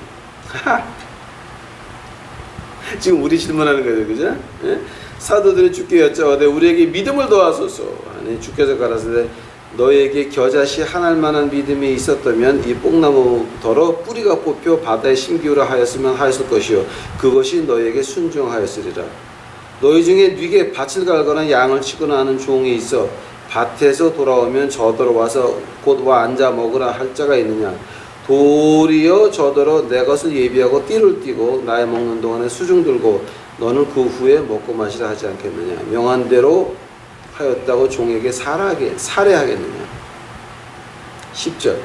지금 우리 질문하는 거죠, 그죠? 예? 사도들이 주께 여짜오되 우리에게 믿음을 더하소서 하니 주께서 가라사대 너에게 겨자씨 한 알만한 믿음이 있었다면 이 뽕나무더러 뿌리가 뽑혀 바다에 심기우라 하였으면 하였을 것이요 그것이 너에게 순종하였으리라. 너희 중에 네게 밭을 갈거나 양을 치거나 하는 종이 있어 밭에서 돌아오면 저더러 와서 곧 와 앉아 먹으라 할 자가 있느냐? 도리어 저더러 내 것을 예비하고 띠를 띠고 나의 먹는 동안에 수중 들고 너는 그 후에 먹고 마시라 하지 않겠느냐? 명한 대로 하였다고 종에게 살해하겠느냐? 10절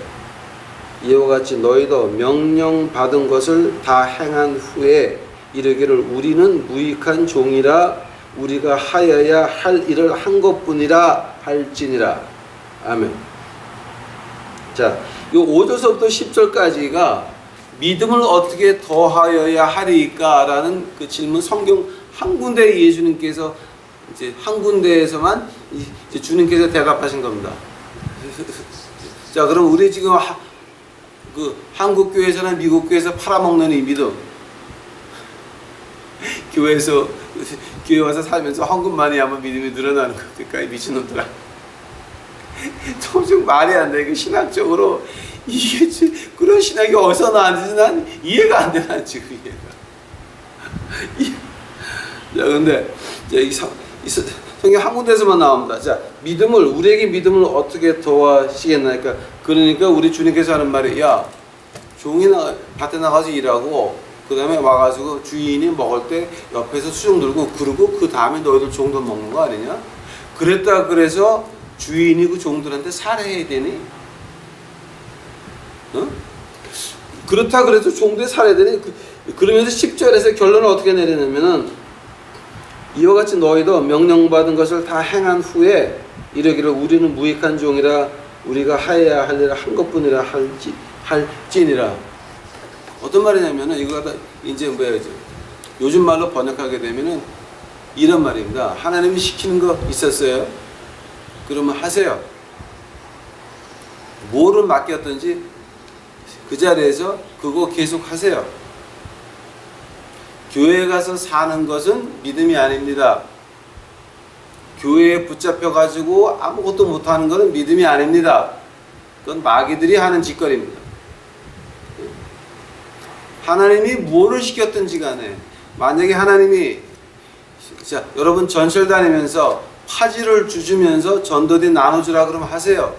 이와 같이 너희도 명령받은 것을 다 행한 후에 이르기를 우리는 무익한 종이라 우리가 하여야 할 일을 한 것뿐이라 할지니라. 아멘. 자, 요 5절서부터 10절까지가 믿음을 어떻게 더하여야 하리까라는 그 질문 성경 한 군데 예수님께서 이제 한 군데에서만 이제 주님께서 대답하신 겁니다. 자, 그럼 우리 지금 그 한국 교회에서나 미국 교회에서 팔아먹는 이 믿음 교회 와서 살면서 헌금 많이 하면 믿음이 늘어나는 겁니까? 이 미친놈들아. 도저히 말이 안 돼. 신학적으로 이게 그런 신학이 어디서 나왔는지 난 이해가 안 돼. 난 지금 이해가. 자, 근데 이 성경 한 군데에서만 나옵니다. 자, 우리에게 믿음을 어떻게 더하시겠나? 그러니까 우리 주님께서 하는 말이 야, 종이 밭에 나가서 일하고 그 다음에 와가지고 주인이 먹을 때 옆에서 수종 들고 그러고 그 다음에 너희들 종들 먹는 거 아니냐? 그랬다 그래서 주인이 그 종들한테 살해해야 되니? 어? 그렇다 그래서 종들이 살해해야 되니? 그러면서 10절에서 결론을 어떻게 내리냐면은 이와 같이 너희도 명령받은 것을 다 행한 후에 이르기를 우리는 무익한 종이라 우리가 하여야 할 일을 한 것뿐이라 할지니라. 어떤 말이냐면은 이거 갖다 이제 뭐야죠? 요즘 말로 번역하게 되면은 이런 말입니다. 하나님이 시키는 거 있었어요. 그러면 하세요. 뭐를 맡겼든지 그 자리에서 그거 계속 하세요. 교회에 가서 사는 것은 믿음이 아닙니다. 교회에 붙잡혀 가지고 아무것도 못하는 것은 믿음이 아닙니다. 그건 마귀들이 하는 짓거리입니다. 하나님이 뭐를 시켰든지 간에 만약에 하나님이 자, 여러분 전철 다니면서 파지를 주주면서 전도대 나눠주라 그러면 하세요.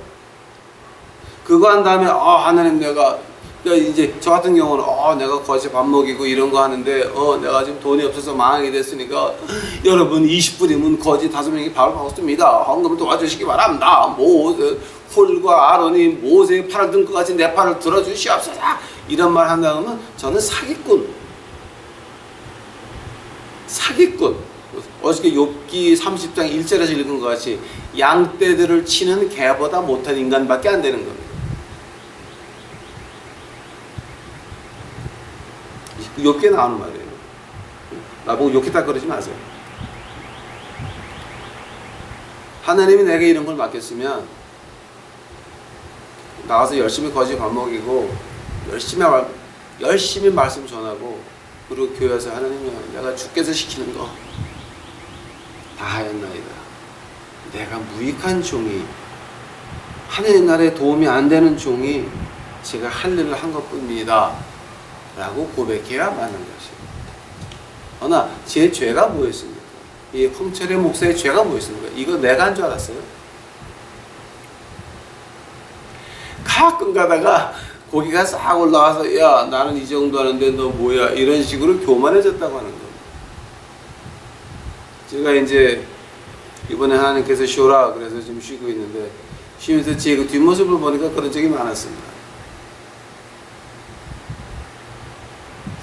그거 한 다음에 하나님 내가 이제 저 같은 경우는 내가 거기서 밥 먹이고 이런 거 하는데 내가 지금 돈이 없어서 망하게 됐으니까 여러분 20불이면 거지 5명이 밥을 먹습니다. 헌금을 도와주시기 바랍니다. 홀과 아론이 모세의 팔을 든 것 같이 내 팔을 들어주시옵소서. 이런 말 한다면 저는 사기꾼. 어저께 욥기 30장 1절에서 읽은 것 같이 양떼들을 치는 개보다 못한 인간밖에 안 되는 겁니다. 욥기에 나오는 말이에요. 나보고 욕했다 그러지 마세요. 하나님이 내게 이런 걸 맡겼으면 나가서 열심히 거지 밥 먹이고 열심히 말씀 전하고 그리고 교회에서 하나님이여 내가 주께서 시키는 거 다 하였나이다. 내가 무익한 종이 하나님 나라에 도움이 안 되는 종이 제가 할 일을 한 것뿐입니다 라고 고백해야 맞는 것입니다. 그러나 제 죄가 뭐였습니까? 이 홍철의 목사의 죄가 뭐였습니까? 이거 내가 한 줄 알았어요? 가끔 가다가 고기가 싹 올라와서 야 나는 이 정도 하는데 너 뭐야 이런 식으로 교만해졌다고 하는 겁니다. 제가 이제 이번에 하나님께서 쉬어라 그래서 지금 쉬고 있는데 쉬면서 제 그 뒷모습을 보니까 그런 적이 많았습니다.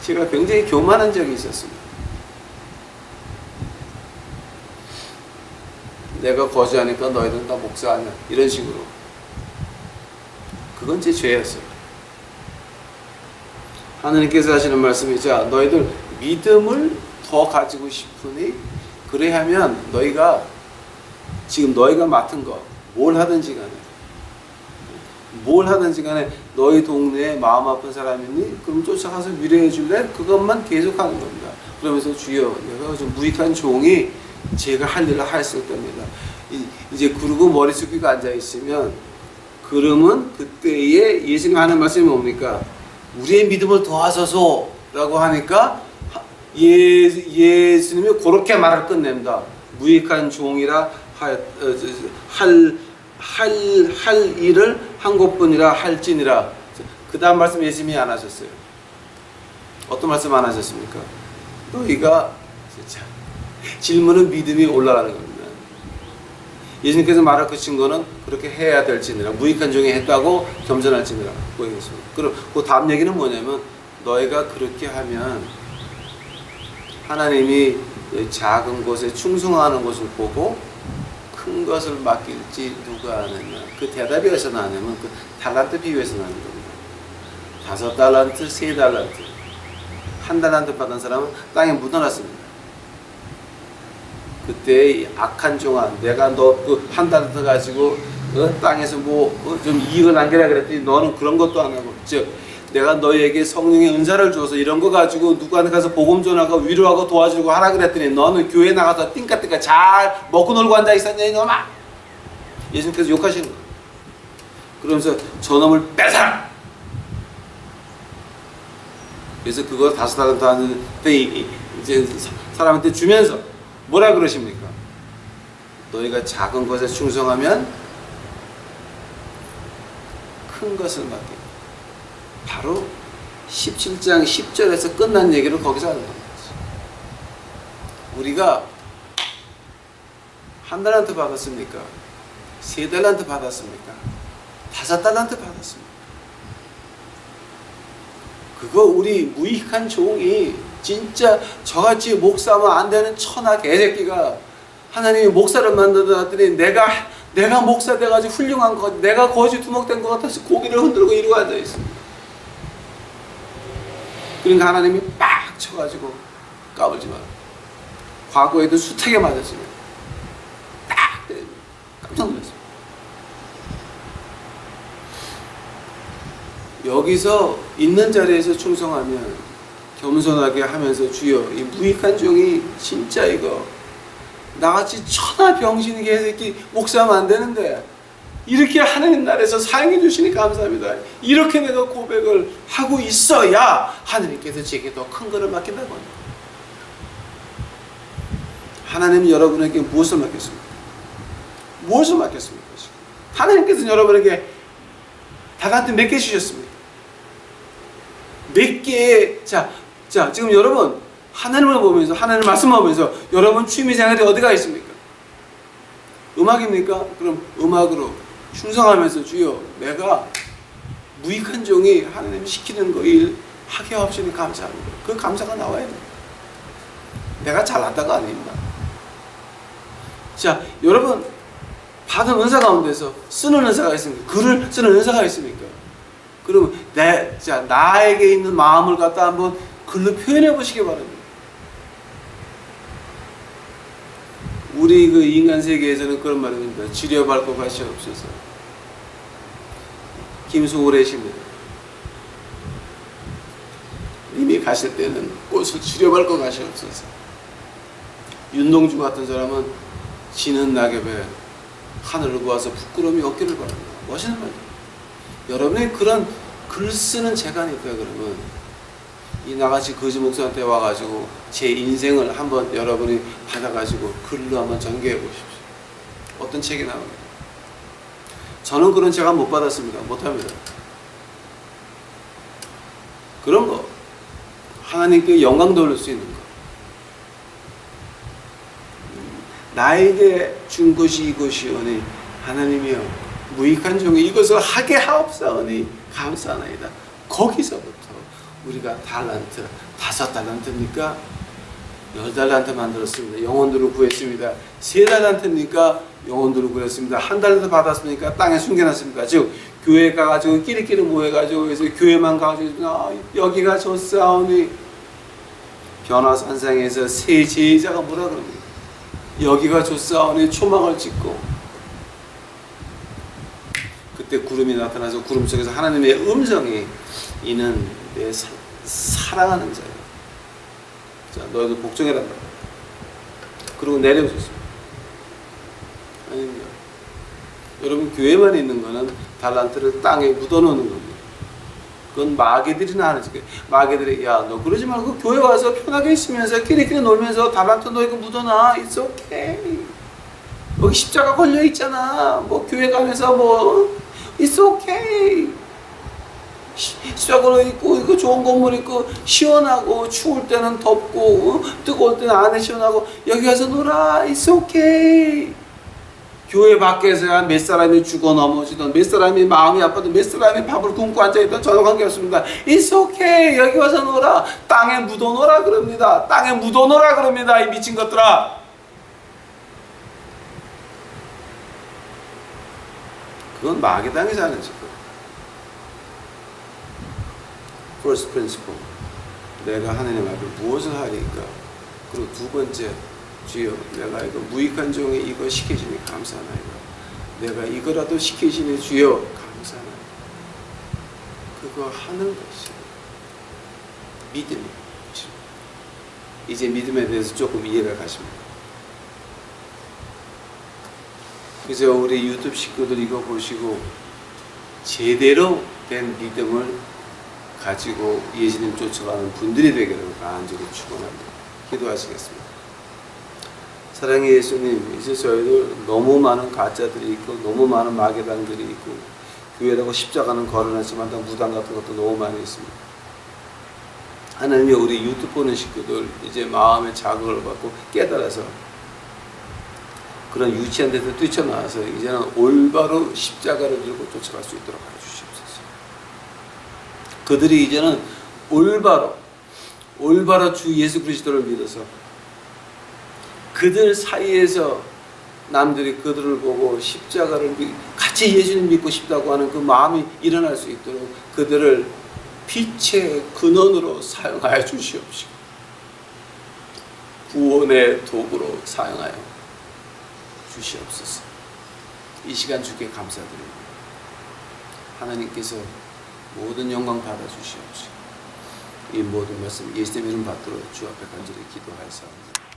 제가 굉장히 교만한 적이 있었습니다. 내가 거주하니까 너희들은 다 목사 아니야 이런 식으로. 그건 제 죄였어요. 하나님께서 하시는 말씀이 자 너희들 믿음을 더 가지고 싶으니 그래야 하면 너희가 지금 너희가 맡은 거 뭘 하든지 간에 너희 동네에 마음 아픈 사람이 있니? 그럼 쫓아가서 위로해 줄래? 그것만 계속 하는 겁니다. 그러면서 주여 내가 좀 무익한 종이 제가 할 일을 했을 겁니다. 이제 그러고 머리 숙이고 앉아있으면 그러면 그때에 예수님 하는 말씀이 뭡니까? 우리의 믿음을 도와줘서 라고 하니까 예수님이 그렇게 말을 끝냅니다. 무익한 종이라 할 일을 한 것뿐이라 할지니라. 그 다음 말씀 예수님이 안 하셨어요. 어떤 말씀 안 하셨습니까? 너희가 진짜 질문은 믿음이 올라가는 겁니다. 예수님께서 말할 그 증거는 그렇게 해야 될지니라. 무익한 종이 했다고 겸손할지니라. 그리고 그 다음 얘기는 뭐냐면 너희가 그렇게 하면 하나님이 작은 것에 충성하는 것을 보고 큰 것을 맡길지 누가 아느냐. 그 대답이 어디서 나냐면 그 달란트 비유에서 나는 겁니다. 5달란트, 3달란트. 1달란트 받은 사람은 땅에 묻어놨습니다. 그때 악한 종아 내가 너 그 1달란트 가지고 땅에서 좀 이익을 남기라 그랬더니 너는 그런 것도 안 하고 즉 내가 너희에게 성령의 은사를 줘서 이런 거 가지고 누구한테 가서 복음 전하고 위로하고 도와주고 하라 그랬더니 너는 교회 나가서 띵까띵까 잘 먹고 놀고 앉아 있었냐 이놈아. 예수님께서 욕하시는 거예요. 그러면서 저놈을 뺏어라. 그래서 그거 5달란트 하는데 이제 사람한테 주면서 뭐라 그러십니까? 너희가 작은 것에 충성하면 큰 것을 맡게. 바로 17장 10절에서 끝난 얘기를 거기서 하는 겁니다. 우리가 1달란트 받았습니까? 3달란트 받았습니까? 5달란트 받았습니까? 그거 우리 무익한 종이 진짜 저같이 목사하면 안 되는 천하 개새끼가 하나님이 목사를 만들었더니 내가 목사 돼가지고 훌륭한 것, 내가 거지 두목된 것 같아서 고기를 흔들고 이러고 앉아있습니다. 그러니까 하나님이 빡 쳐가지고 까불지 마. 과거에도 숱하게 맞았으면 딱 때립니다. 깜짝 놀랐습니다. 여기서 있는 자리에서 충성하면 겸손하게 하면서 주여 이 무익한 종이 진짜 이거 나같이 천하 병신 개새끼 목사하면 안 되는데 이렇게 하나님 나라에서 사용해 주시니 감사합니다. 이렇게 내가 고백을 하고 있어야 하나님께서 제게 더 큰 거를 맡긴다고 합니다. 하나님은 여러분에게 무엇을 맡겼습니까? 무엇을 맡겼습니까? 하나님께서는 여러분에게 달란트 몇 개 주셨습니까? 몇 개의 자 지금 여러분 하나님을 보면서 하나님의 말씀을 보면서 여러분 취미생활이 어디가 있습니까? 음악입니까? 그럼 음악으로 충성하면서 주여 내가 무익한 종이 하나님이 시키는 거 일 하게 없으니 감사합니다. 그 감사가 나와야 돼요. 내가 잘났다가 아닙니다. 자 여러분 받은 은사 가운데서 쓰는 은사가 있습니까? 글을 쓰는 은사가 있습니까? 그러면 나에게 있는 마음을 갖다 한번 글로 표현해 보시기 바랍니다. 우리 그 인간 세계에서는 그런 말입니다. 지려밟고 가시옵소서. 김소월의십니다. 님이 가실 때는 꽃을 지려밟고 가시옵소서. 윤동주 같은 사람은 지는 낙엽에 하늘을 보아서 부끄러움이 없기를 바랍니다. 멋있는 말이에요. 여러분의 그런 글 쓰는 재간이 있어요. 그러면 이 나같이 거지 목사한테 와가지고 제 인생을 한번 여러분이 받아가지고 글로 한번 전개해 보십시오. 어떤 책이 나옵니다. 저는 그런 책 못 받았습니다. 못합니다. 그런 거 하나님께 영광 돌릴 수 있는 거, 나에게 준 것이 이것이오니 하나님이여 무익한 종이 이것을 하게 하옵사오니 감사하나이다. 거기서부터 우리가 달란트, 5달란트입니까? 10달란트 만들었습니다. 영혼들을 구했습니다. 3달란트입니까? 영혼들을 구했습니다. 1달란트 받았습니까? 땅에 숨겨놨습니다. 즉 교회 가가지고 끼리끼리 모여가지고 그래서 교회만 가가지고 여기가 좋사오니 변화산상에서 세 제자가 뭐라 그럽니까? 여기가 좋사오니 초막을 찍고 그때 구름이 나타나서 구름 속에서 하나님의 음성이 이는 내 사랑하는 자야. 자, 너희도 복종해라. 그리고 내려오셨습니다. 아닙니다. 여러분 교회만 있는 거는 달란트를 땅에 묻어놓는 겁니다. 그건 마귀들이나 하는 짓이에요. 마귀들이 야 너 그러지 말고 교회 와서 편하게 있으면서 끼리끼리 놀면서 달란트 너 이거 묻어놔. It's okay. 여기 십자가 걸려 있잖아. 뭐 교회 가면서 뭐 It's okay. 십자가로 있고 이거 좋은 건물 있고 시원하고 추울 때는 덥고 뜨거울 때는 안에 시원하고 여기 와서 놀아. It's okay. 교회 밖에서야 몇 사람이 죽어 넘어지던 몇 사람이 마음이 아파도 몇 사람이 밥을 굶고 앉아있던 전혀 관계없습니다. It's okay. 여기 와서 놀아. 땅에 묻어놓으라 그럽니다. 땅에 묻어놓으라 그럽니다. 이 미친 것들아. 그건 마귀 땅에서 하는 짓. First principle. 내가 하나님 앞에 무엇을 하리까? 그리고 두 번째, 주여 내가 이거 무익한 종이 이거 시키시니 감사하나이다. 내가 이거라도 시키시니 주여 감사하나이다. 그거 하는 것이 믿음이에요. 이제 믿음에 대해서 조금 이해가 가십니다. 그래서 우리 유튜브 식구들 이거 보시고 제대로 된 믿음을 가지고 예수님 쫓아가는 분들이 되기를 간절히 축원합니다. 기도하시겠습니다. 사랑의 예수님, 이제 저희들 너무 많은 가짜들이 있고 너무 많은 마귀단들이 있고 교회라고 십자가는 걸어놨지만 무당 같은 것도 너무 많이 있습니다. 하나님이 우리 유튜브 보는 식구들 이제 마음의 자극을 받고 깨달아서 그런 유치한 데서 뛰쳐나와서 이제는 올바로 십자가를 들고 쫓아갈 수 있도록 해주시옵소서. 그들이 이제는 올바로 주 예수 그리스도를 믿어서 그들 사이에서 남들이 그들을 보고 십자가를 같이 예수님 믿고 싶다고 하는 그 마음이 일어날 수 있도록 그들을 빛의 근원으로 사용하여 주시옵시고 구원의 도구로 사용하여 주시옵소서. 이 시간 주께 감사드립니다. 하나님께서 모든 영광 받아주시옵시고 이 모든 말씀 예수님 이름 받들어 주 앞에 간절히 기도하였사옵나다.